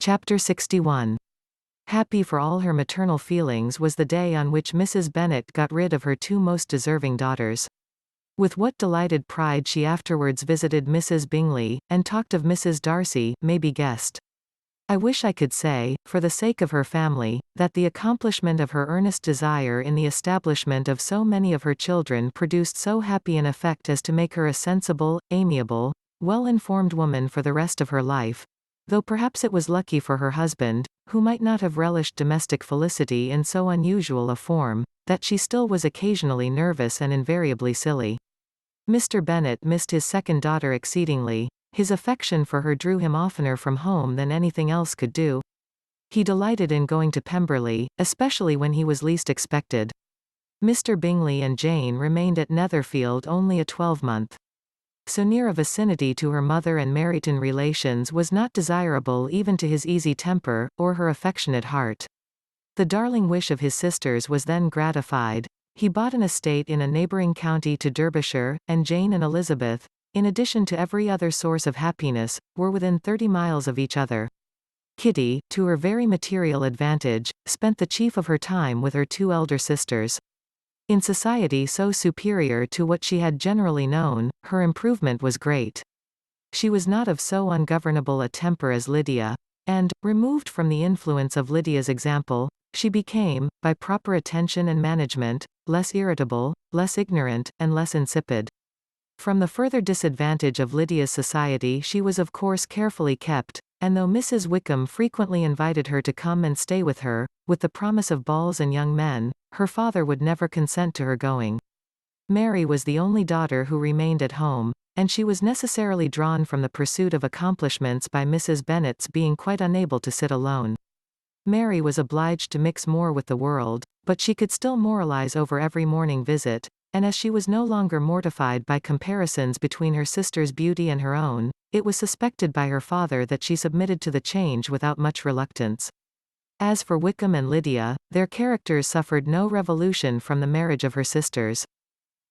Chapter 61. Happy for all her maternal feelings was the day on which Mrs. Bennet got rid of her two most deserving daughters. With what delighted pride she afterwards visited Mrs. Bingley, and talked of Mrs. Darcy, may be guessed. I wish I could say, for the sake of her family, that the accomplishment of her earnest desire in the establishment of so many of her children produced so happy an effect as to make her a sensible, amiable, well-informed woman for the rest of her life, though perhaps it was lucky for her husband, who might not have relished domestic felicity in so unusual a form, that she still was occasionally nervous and invariably silly. Mr. Bennet missed his second daughter exceedingly. His affection for her drew him oftener from home than anything else could do. He delighted in going to Pemberley, especially when he was least expected. Mr. Bingley and Jane remained at Netherfield only a 12-month. So near a vicinity to her mother and Meryton relations was not desirable even to his easy temper, or her affectionate heart. The darling wish of his sisters was then gratified. He bought an estate in a neighbouring county to Derbyshire, and Jane and Elizabeth, in addition to every other source of happiness, were within 30 miles of each other. Kitty, to her very material advantage, spent the chief of her time with her two elder sisters. In society so superior to what she had generally known, her improvement was great. She was not of so ungovernable a temper as Lydia, and, removed from the influence of Lydia's example, she became, by proper attention and management, less irritable, less ignorant, and less insipid. From the further disadvantage of Lydia's society she was of course carefully kept, and though Mrs. Wickham frequently invited her to come and stay with her, with the promise of balls and young men, her father would never consent to her going. Mary was the only daughter who remained at home, and she was necessarily drawn from the pursuit of accomplishments by Mrs. Bennet's being quite unable to sit alone. Mary was obliged to mix more with the world, but she could still moralize over every morning visit, and as she was no longer mortified by comparisons between her sister's beauty and her own, it was suspected by her father that she submitted to the change without much reluctance. As for Wickham and Lydia, their characters suffered no revolution from the marriage of her sisters.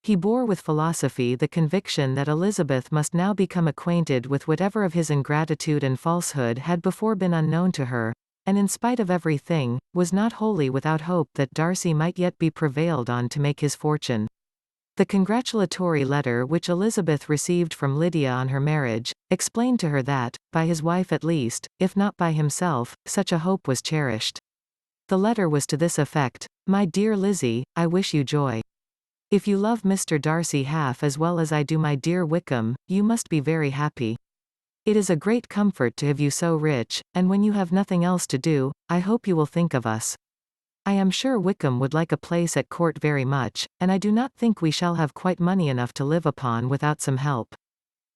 He bore with philosophy the conviction that Elizabeth must now become acquainted with whatever of his ingratitude and falsehood had before been unknown to her, and in spite of everything, was not wholly without hope that Darcy might yet be prevailed on to make his fortune. The congratulatory letter which Elizabeth received from Lydia on her marriage, explained to her that, by his wife at least, if not by himself, such a hope was cherished. The letter was to this effect: "My dear Lizzie, I wish you joy. If you love Mr. Darcy half as well as I do my dear Wickham, you must be very happy. It is a great comfort to have you so rich, and when you have nothing else to do, I hope you will think of us. I am sure Wickham would like a place at court very much, and I do not think we shall have quite money enough to live upon without some help.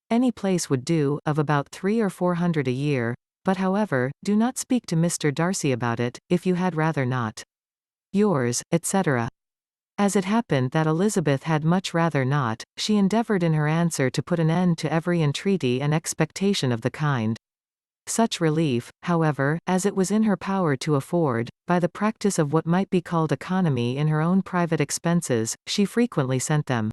Any place would do, of about 300 or 400 a year, but however, do not speak to Mr. Darcy about it, if you had rather not. Yours, etc." As it happened that Elizabeth had much rather not, she endeavoured in her answer to put an end to every entreaty and expectation of the kind. Such relief, however, as it was in her power to afford, by the practice of what might be called economy in her own private expenses, she frequently sent them.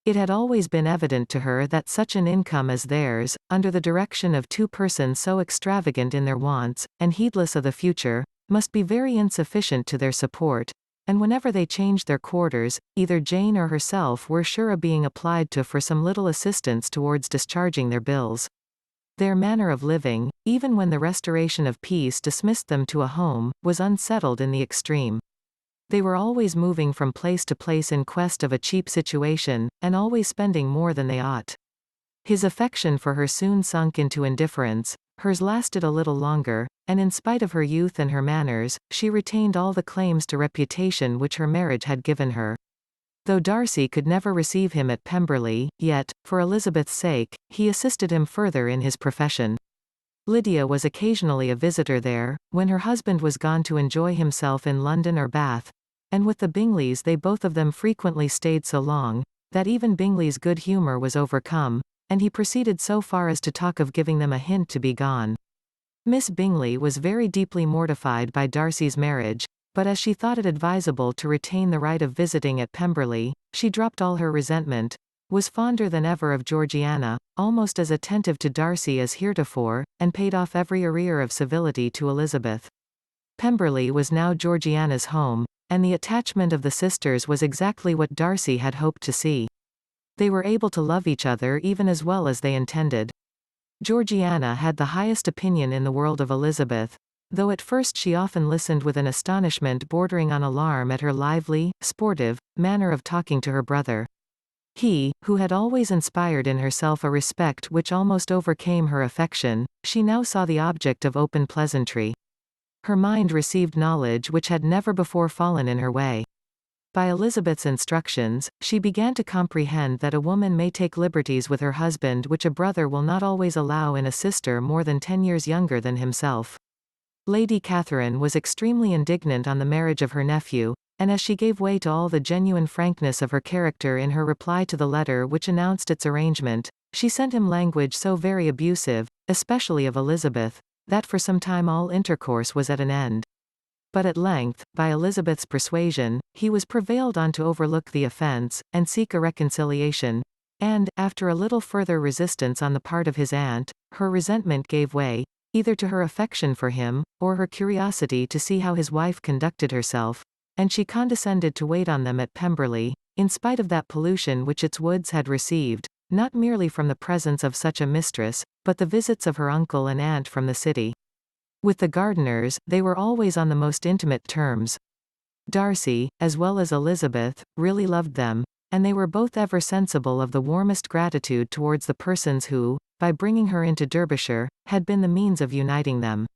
It had always been evident to her that such an income as theirs, under the direction of two persons so extravagant in their wants, and heedless of the future, must be very insufficient to their support, and whenever they changed their quarters, either Jane or herself were sure of being applied to for some little assistance towards discharging their bills. Their manner of living, even when the restoration of peace dismissed them to a home, was unsettled in the extreme. They were always moving from place to place in quest of a cheap situation, and always spending more than they ought. His affection for her soon sunk into indifference, hers lasted a little longer, and in spite of her youth and her manners, she retained all the claims to reputation which her marriage had given her. Though Darcy could never receive him at Pemberley, yet, for Elizabeth's sake, he assisted him further in his profession. Lydia was occasionally a visitor there, when her husband was gone to enjoy himself in London or Bath, and with the Bingleys they both of them frequently stayed so long, that even Bingley's good humour was overcome, and he proceeded so far as to talk of giving them a hint to be gone. Miss Bingley was very deeply mortified by Darcy's marriage, but as she thought it advisable to retain the right of visiting at Pemberley, she dropped all her resentment, was fonder than ever of Georgiana, almost as attentive to Darcy as heretofore, and paid off every arrear of civility to Elizabeth. Pemberley was now Georgiana's home, and the attachment of the sisters was exactly what Darcy had hoped to see. They were able to love each other even as well as they intended. Georgiana had the highest opinion in the world of Elizabeth, though at first she often listened with an astonishment bordering on alarm at her lively, sportive, manner of talking to her brother. He, who had always inspired in herself a respect which almost overcame her affection, she now saw the object of open pleasantry. Her mind received knowledge which had never before fallen in her way. By Elizabeth's instructions, she began to comprehend that a woman may take liberties with her husband which a brother will not always allow in a sister more than 10 years younger than himself. Lady Catherine was extremely indignant on the marriage of her nephew, and as she gave way to all the genuine frankness of her character in her reply to the letter which announced its arrangement, she sent him language so very abusive, especially of Elizabeth, that for some time all intercourse was at an end. But at length, by Elizabeth's persuasion, he was prevailed on to overlook the offence, and seek a reconciliation, and, after a little further resistance on the part of his aunt, her resentment gave way, either to her affection for him, or her curiosity to see how his wife conducted herself, and she condescended to wait on them at Pemberley, in spite of that pollution which its woods had received, not merely from the presence of such a mistress, but the visits of her uncle and aunt from the city. With the Gardiners, they were always on the most intimate terms. Darcy, as well as Elizabeth, really loved them, and they were both ever sensible of the warmest gratitude towards the persons who, by bringing her into Derbyshire, had been the means of uniting them.